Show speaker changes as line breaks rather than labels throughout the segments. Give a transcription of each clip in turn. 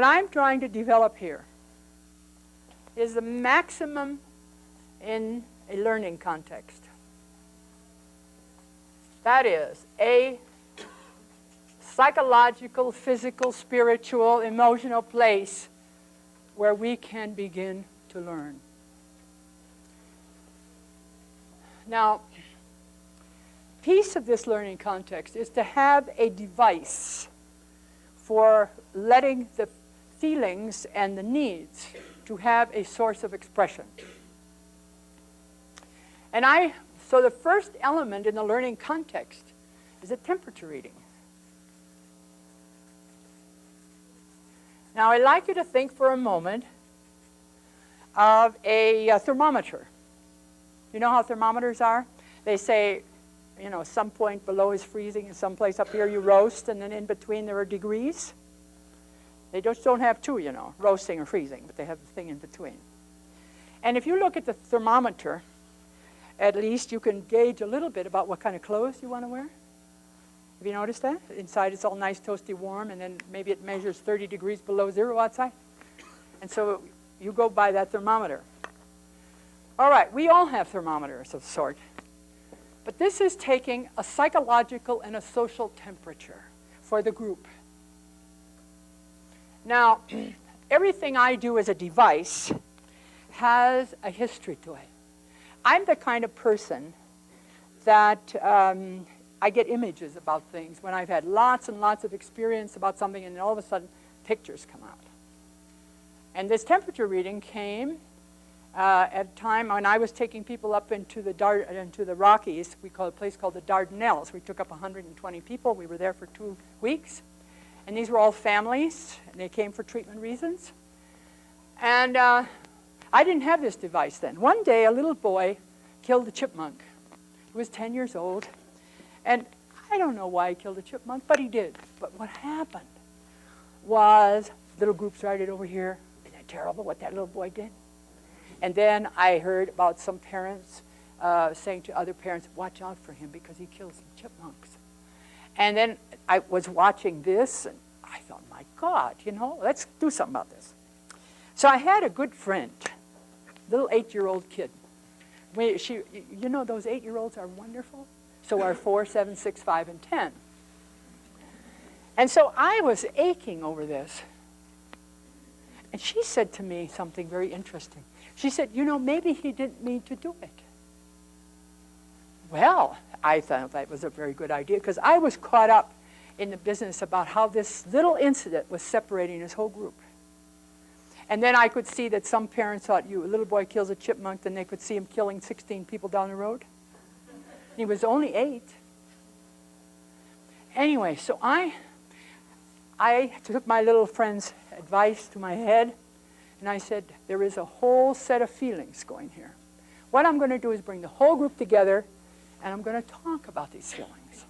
What I'm trying to develop here is the maximum in a learning context. That is a psychological, physical, spiritual, emotional place where we can begin to learn. Now, piece of this learning context is to have a device for letting the feelings and the needs to have a source of expression. So the first element in the learning context is a temperature reading. Now, I'd like you to think for a moment of a thermometer. You know how thermometers are? They say, some point below is freezing and someplace up here you roast, and then in between there are degrees. They just don't have two, roasting or freezing, but they have the thing in between. And if you look at the thermometer, at least you can gauge a little bit about what kind of clothes you want to wear. Have you noticed that? Inside it's all nice, toasty, warm, and then maybe it measures 30 degrees below zero outside. And so you go by that thermometer. All right, we all have thermometers of sort. But this is taking a psychological and a social temperature for the group. Now, everything I do as a device has a history to it. I'm the kind of person that I get images about things when I've had lots and lots of experience about something, and then all of a sudden pictures come out. And this temperature reading came at a time when I was taking people up into the Rockies. We call a place called the Dardanelles. We took up 120 people. We were there for 2 weeks. And these were all families, and they came for treatment reasons. And I didn't have this device then. One day, a little boy killed a chipmunk. He was 10 years old. And I don't know why he killed a chipmunk, but he did. But what happened was little group started over here. Isn't that terrible what that little boy did? And then I heard about some parents saying to other parents, watch out for him because he killed some chipmunks. And then I was watching this, and I thought, my God, let's do something about this. So I had a good friend, little 8-year-old kid. Those 8-year-olds are wonderful. So are 4, 7, 6, 5, and 10. And so I was aching over this. And she said to me something very interesting. She said, maybe he didn't mean to do it. Well, I thought that was a very good idea because I was caught up in the business about how this little incident was separating his whole group. And then I could see that some parents thought, a little boy kills a chipmunk, then they could see him killing 16 people down the road. He was only 8. Anyway, so I took my little friend's advice to my head, and I said, there is a whole set of feelings going here. What I'm going to do is bring the whole group together, and I'm going to talk about these feelings.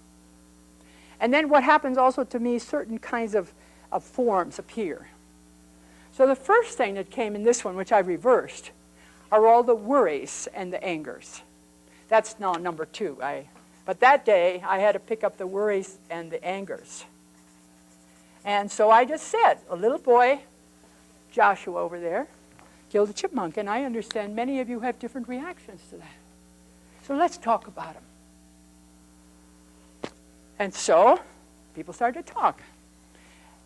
And then what happens also to me, certain kinds of forms appear. So the first thing that came in this one, which I reversed, are all the worries and the angers. That's now number 2. But that day, I had to pick up the worries and the angers. And so I just said, a little boy, Joshua over there, killed a chipmunk. And I understand many of you have different reactions to that. So let's talk about him. And so people started to talk.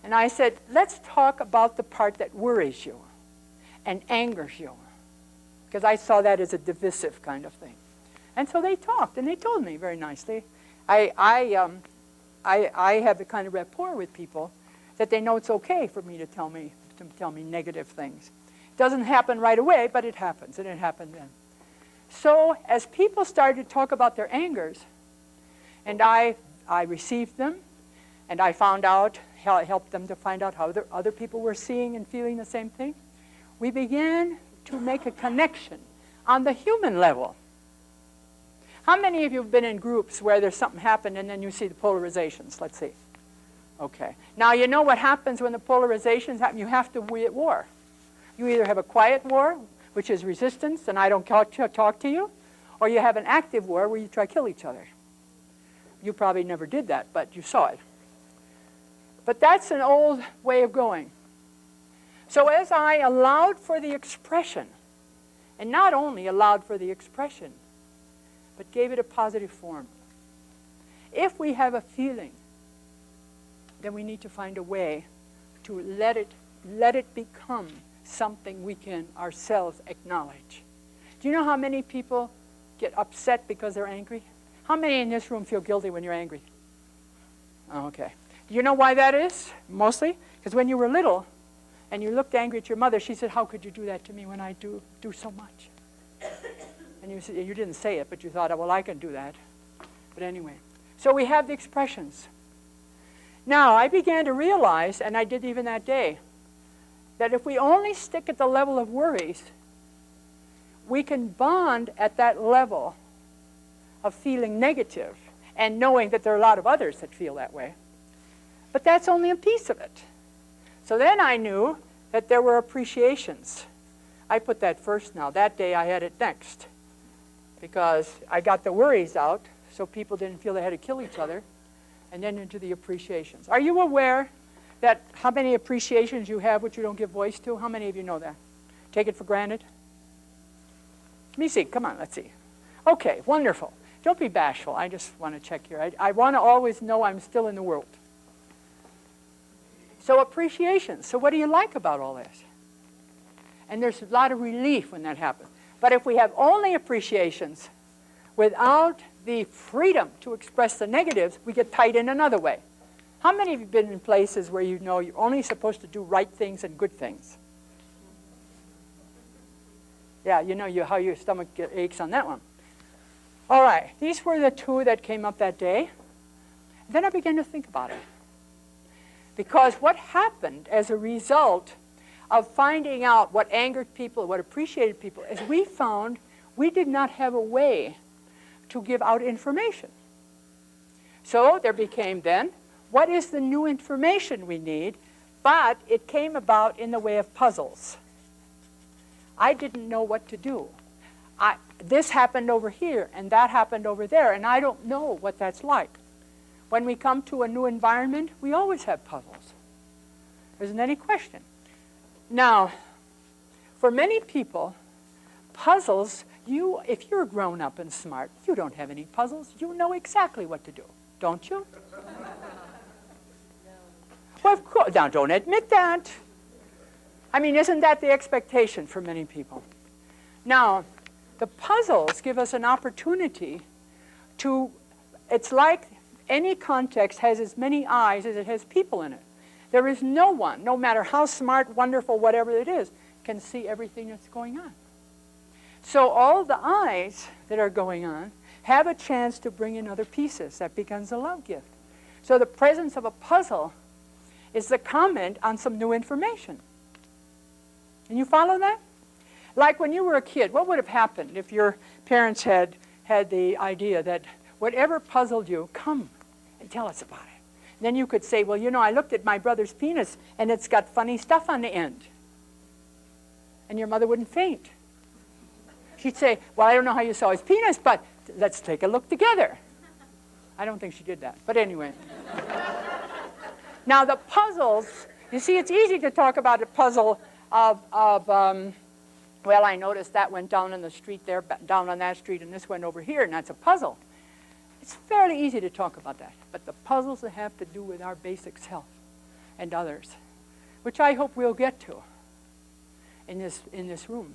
And I said, let's talk about the part that worries you and angers you. Because I saw that as a divisive kind of thing. And so they talked, and they told me very nicely. I have the kind of rapport with people that they know it's okay for me to tell me negative things. It doesn't happen right away, but it happens, and it happened then. So as people started to talk about their angers, and I received them, and I found out, helped them to find out how other people were seeing and feeling the same thing, we began to make a connection on the human level. How many of you have been in groups where there's something happened and then you see the polarizations? Let's see. Okay. Now you know what happens when the polarizations happen. You have to be at war. You either have a quiet war, which is resistance, and I don't talk to you, or you have an active war where you try to kill each other. You probably never did that, but you saw it. But that's an old way of going. So as I allowed for the expression, and not only allowed for the expression, but gave it a positive form. If we have a feeling, then we need to find a way to let it become something we can ourselves acknowledge. Do you know how many people get upset because they're angry? How many in this room feel guilty when you're angry? Oh, okay. Do you know why that is? Mostly because when you were little and you looked angry at your mother, she said, "How could you do that to me when I do so much?" And you didn't say it, but you thought, "Well, I can do that." But anyway, so we have the expressions. Now, I began to realize, and I did even that day, that if we only stick at the level of worries, we can bond at that level of feeling negative and knowing that there are a lot of others that feel that way. But that's only a piece of it. So then I knew that there were appreciations. I put that first now. That day I had it next because I got the worries out so people didn't feel they had to kill each other, and then into the appreciations. Are you aware that how many appreciations you have which you don't give voice to? How many of you know that? Take it for granted? Let me see. Come on, let's see. Okay, wonderful. Don't be bashful. I just want to check here. I want to always know I'm still in the world. So appreciations. So what do you like about all this? And there's a lot of relief when that happens. But if we have only appreciations without the freedom to express the negatives, we get tied in another way. How many of you have been in places where you know you're only supposed to do right things and good things? Yeah, you know how your stomach aches on that one. All right, these were the two that came up that day. Then I began to think about it. Because what happened as a result of finding out what angered people, what appreciated people, is we found we did not have a way to give out information. So there became then, what is the new information we need? But it came about in the way of puzzles. I didn't know what to do. This happened over here, and that happened over there, and I don't know what that's like. When we come to a new environment, we always have puzzles. There isn't any question. Now, for many people, puzzles, if you're grown up and smart, you don't have any puzzles. You know exactly what to do, don't you? Well, of course. Now, don't admit that. I mean, isn't that the expectation for many people? Now, the puzzles give us an opportunity to, it's like any context has as many eyes as it has people in it. There is no one, no matter how smart, wonderful, whatever it is, can see everything that's going on. So all the eyes that are going on have a chance to bring in other pieces. That becomes a love gift. So the presence of a puzzle is the comment on some new information. Can you follow that? Like when you were a kid, what would have happened if your parents had the idea that whatever puzzled you, come and tell us about it. Then you could say, well, you know, I looked at my brother's penis and it's got funny stuff on the end. And your mother wouldn't faint. She'd say, well, I don't know how you saw his penis, but let's take a look together. I don't think she did that, but anyway. Now the puzzles, you see, it's easy to talk about a puzzle of well, I noticed that went down on the street there, down on that street, and this went over here, and that's a puzzle. It's fairly easy to talk about that. But the puzzles that have to do with our basic self and others, which I hope we'll get to in this room.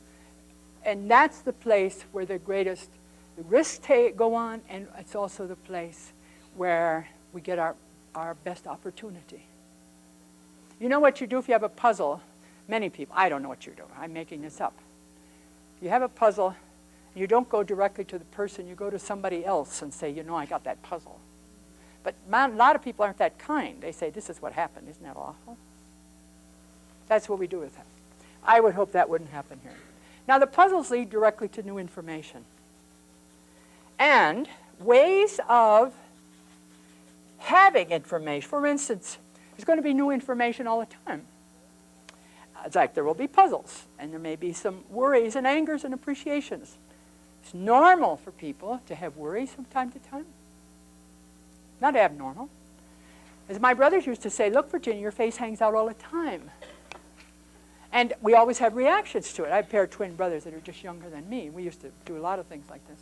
And that's the place where the greatest risks go on, and it's also the place where we get our best opportunity. You know what you do if you have a puzzle? Many people, I don't know what you do. I'm making this up. You have a puzzle, you don't go directly to the person, you go to somebody else and say, you know, I got that puzzle. But a lot of people aren't that kind. They say, this is what happened. Isn't that awful? That's what we do with that. I would hope that wouldn't happen here. Now, the puzzles lead directly to new information. And ways of having information. For instance, there's going to be new information all the time. It's like there will be puzzles, and there may be some worries and angers and appreciations. It's normal for people to have worries from time to time. Not abnormal. As my brothers used to say, look, Virginia, your face hangs out all the time. And we always have reactions to it. I have a pair of twin brothers that are just younger than me. We used to do a lot of things like this.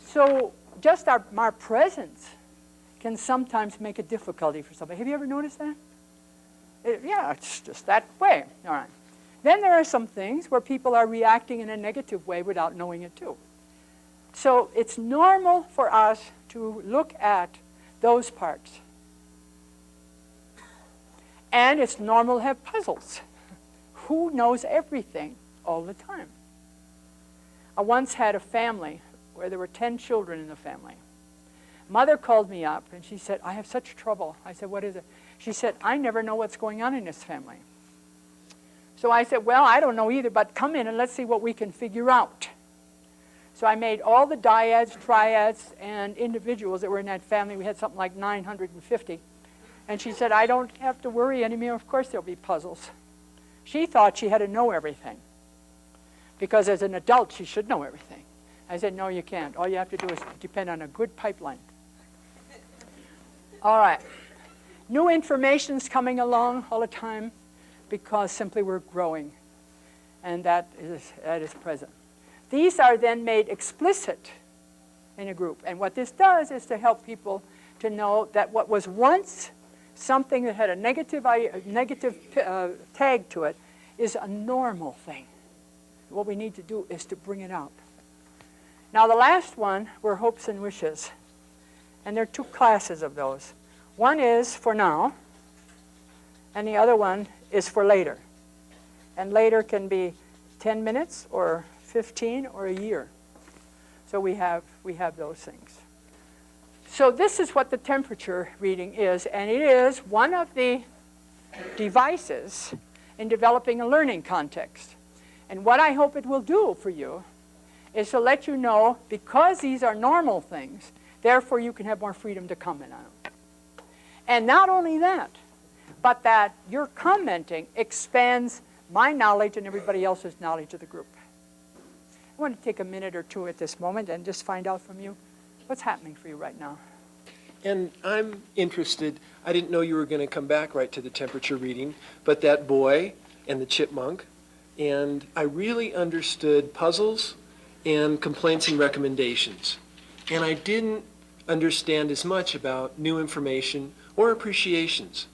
So just our presence can sometimes make a difficulty for somebody. Have you ever noticed that? Yeah, it's just that way. All right. Then there are some things where people are reacting in a negative way without knowing it too. So it's normal for us to look at those parts. And it's normal to have puzzles. Who knows everything all the time? I once had a family where there were 10 children in the family. Mother called me up and she said, I have such trouble. I said, what is it? She said, I never know what's going on in this family. So I said, well, I don't know either, but come in and let's see what we can figure out. So I made all the dyads, triads, and individuals that were in that family. We had something like 950. And she said, I don't have to worry anymore. Of course there'll be puzzles. She thought she had to know everything. Because as an adult, she should know everything. I said, no, you can't. All you have to do is depend on a good pipeline. All right. New information's coming along all the time because simply we're growing. And that is present. These are then made explicit in a group. And what this does is to help people to know that what was once something that had a negative tag to it is a normal thing. What we need to do is to bring it out. Now the last one were hopes and wishes. And there are two classes of those. One is for now, and the other one is for later. And later can be 10 minutes or 15 or a year. So we have those things. So this is what the temperature reading is, and it is one of the devices in developing a learning context. And what I hope it will do for you is to let you know, because these are normal things, therefore you can have more freedom to comment on them. And not only that, but that your commenting expands my knowledge and everybody else's knowledge of the group. I want to take a minute or two at this moment and just find out from you what's happening for you right now.
And I'm interested, I didn't know you were going to come back right to the temperature reading, but that boy and the chipmunk, and I really understood puzzles and complaints and recommendations. And I didn't understand as much about new information or appreciations.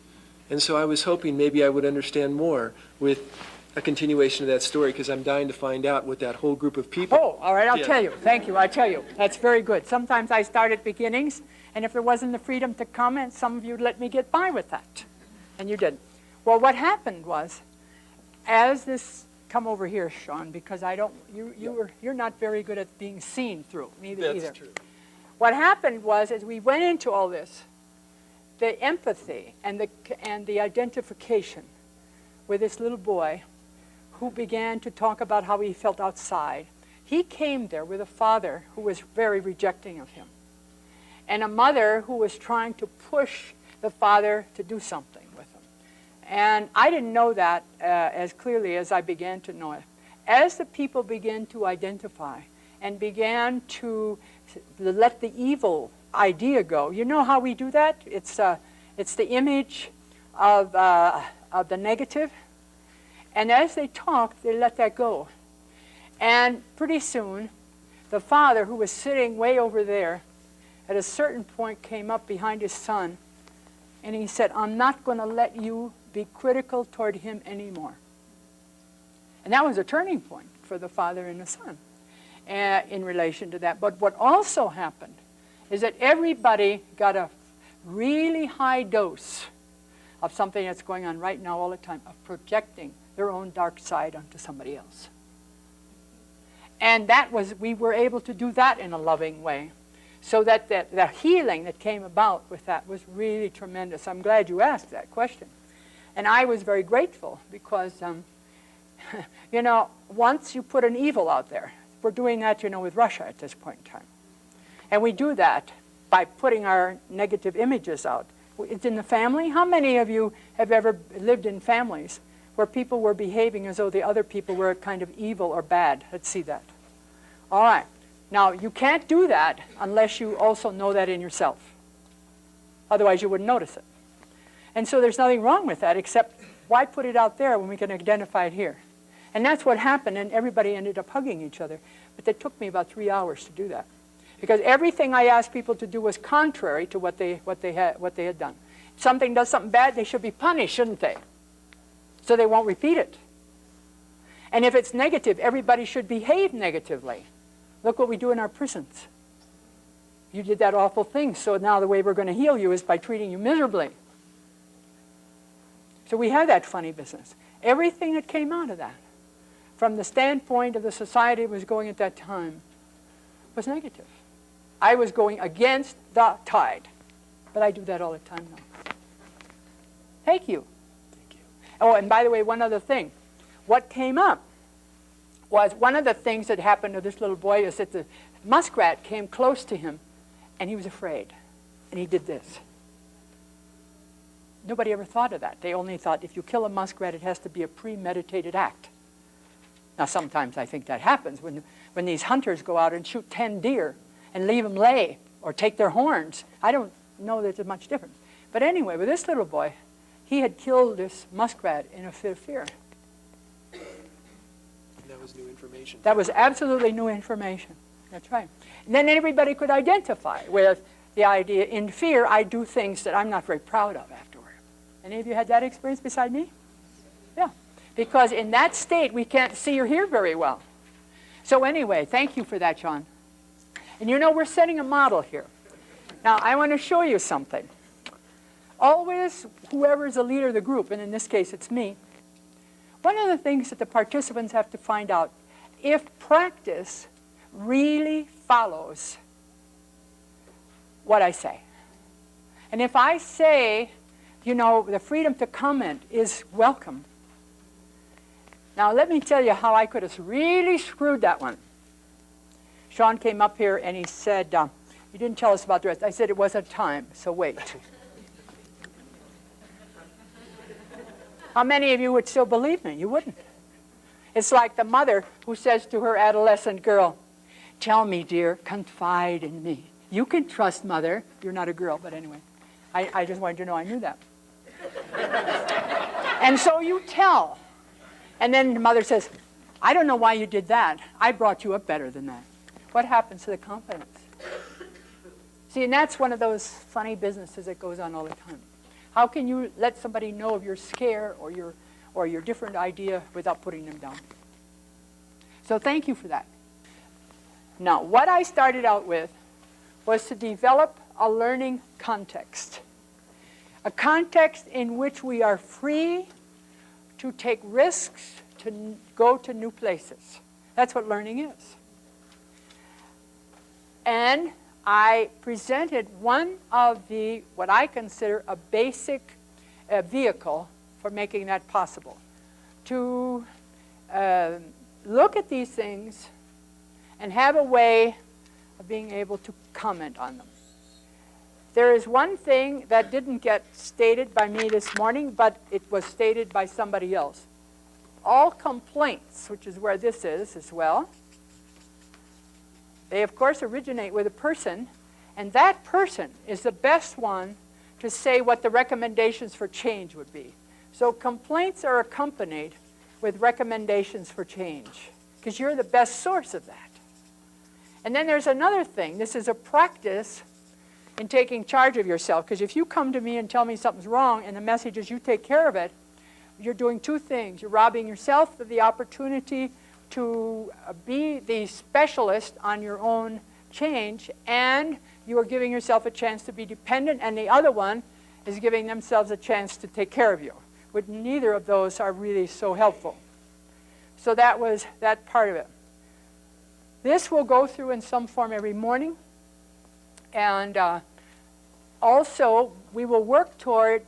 And so I was hoping maybe I would understand more with a continuation of that story, because I'm dying to find out what that whole group of people...
Oh, all right, I'll tell you. Thank you, I'll tell you. That's very good. Sometimes I start at beginnings, and if there wasn't the freedom to comment, some of you would let me get by with that. And you didn't. Well, what happened was, as this... Come over here, Sean, because I don't... You're not very good at being seen through, neither either.
That's true.
What happened was, as we went into all this, the empathy and the identification with this little boy who began to talk about how he felt outside. He came there with a father who was very rejecting of him, and a mother who was trying to push the father to do something with him. And I didn't know that as clearly as I began to know it. As the people began to identify and began to let the evil idea go, you know how we do that? It's the image of the negative. And as they talked, they let that go. And pretty soon, the father, who was sitting way over there, at a certain point came up behind his son, and he said, I'm not going to let you be critical toward him anymore. And that was a turning point for the father and the son in relation to that. But what also happened is that everybody got a really high dose of something that's going on right now all the time, of projecting their own dark side onto somebody else. And we were able to do that in a loving way. So that the healing that came about with that was really tremendous. I'm glad you asked that question. And I was very grateful because, you know, once you put an evil out there, we're doing that, you know, with Russia at this point in time. And we do that by putting our negative images out. It's in the family. How many of you have ever lived in families where people were behaving as though the other people were kind of evil or bad? Let's see that. All right. Now, you can't do that unless you also know that in yourself. Otherwise, you wouldn't notice it. And so there's nothing wrong with that, except Why put it out there when we can identify it here? And that's what happened, and everybody ended up hugging each other. But it took me about 3 hours to do that. Because everything I asked people to do was contrary to what they had done. If something does something bad, they should be punished, shouldn't they? So they won't repeat it. And if it's negative, everybody should behave negatively. Look what we do in our prisons. You did that awful thing, so now the way we're going to heal you is by treating you miserably. So we have that funny business. Everything that came out of that, from the standpoint of the society that was going at that time, was negative. I was going against the tide. But I do that all the time now. Thank you.
Thank you.
Oh, and by the way, one other thing. What came up was one of the things that happened to this little boy is that the muskrat came close to him, and he was afraid. And he did this. Nobody ever thought of that. They only thought if you kill a muskrat, it has to be a premeditated act. Now, sometimes I think that happens when these hunters go out and shoot 10 deer and leave them lay or take their horns. I don't know that there's much difference. But anyway, with this little boy, he had killed this muskrat in a fit of fear.
And that was new information.
That was absolutely new information. That's right. And then everybody could identify with the idea, in fear, I do things that I'm not very proud of afterward. Any of you had that experience beside me? Yeah. Because in that state, we can't see or hear very well. So anyway, thank you for that, John. And you know, we're setting a model here. Now, I want to show you something. Always, whoever is the leader of the group, and in this case, it's me, one of the things that the participants have to find out, if practice really follows what I say. And if I say, you know, the freedom to comment is welcome. Now, let me tell you how I could have really screwed that one. Sean came up here and he said, you didn't tell us about the rest. I said it wasn't time, so wait. How many of you would still believe me? You wouldn't. It's like the mother who says to her adolescent girl, tell me, dear, confide in me. You can trust Mother. You're not a girl, but anyway. I just wanted you to know I knew that. And so you tell. And then the mother says, I don't know why you did that. I brought you up better than that. What happens to the confidence? See, and that's one of those funny businesses that goes on all the time. How can you let somebody know of your scare or your different idea without putting them down? So thank you for that. Now, what I started out with was to develop a learning context. A context in which we are free to take risks, to go to new places. That's what learning is. And I presented one of the, what I consider a basic vehicle for making that possible. To look at these things and have a way of being able to comment on them. There is one thing that didn't get stated by me this morning, but it was stated by somebody else. All complaints, which is where this is as well, they of course originate with a person, and that person is the best one to say what the recommendations for change would be. So complaints are accompanied with recommendations for change, because you're the best source of that. And then there's another thing. This is a practice in taking charge of yourself, because if you come to me and tell me something's wrong and the message is you take care of it, you're doing two things. You're robbing yourself of the opportunity to be the specialist on your own change, and you are giving yourself a chance to be dependent, and the other one is giving themselves a chance to take care of you. But neither of those are really so helpful. So that was that part of it. This will go through in some form every morning. And also, we will work toward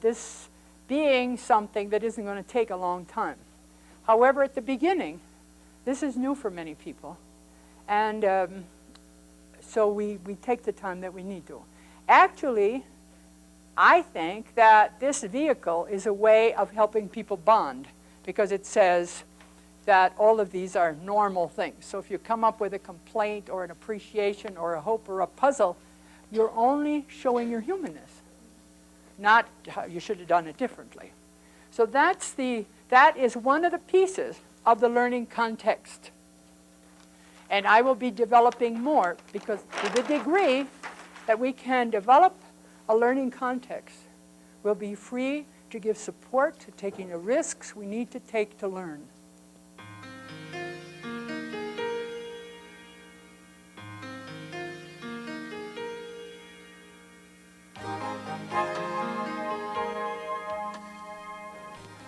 this being something that isn't going to take a long time. However, at the beginning, this is new for many people. And so we take the time that we need to. Actually, I think that this vehicle is a way of helping people bond, because it says that all of these are normal things. So if you come up with a complaint or an appreciation or a hope or a puzzle, you're only showing your humanness, not how you should have done it differently. So that is one of the pieces of the learning context. And I will be developing more because to the degree that we can develop a learning context, we'll be free to give support to taking the risks we need to take to learn.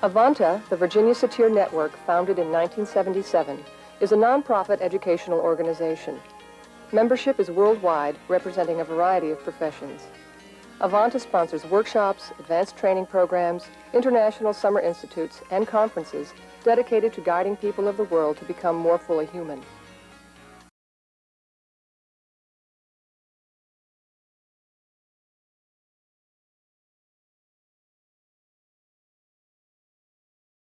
Avanta, the Virginia Satir Network, founded in 1977, is a nonprofit educational organization. Membership is worldwide, representing a variety of professions. Avanta sponsors workshops, advanced training programs, international summer institutes, and conferences dedicated to guiding people of the world to become more fully human.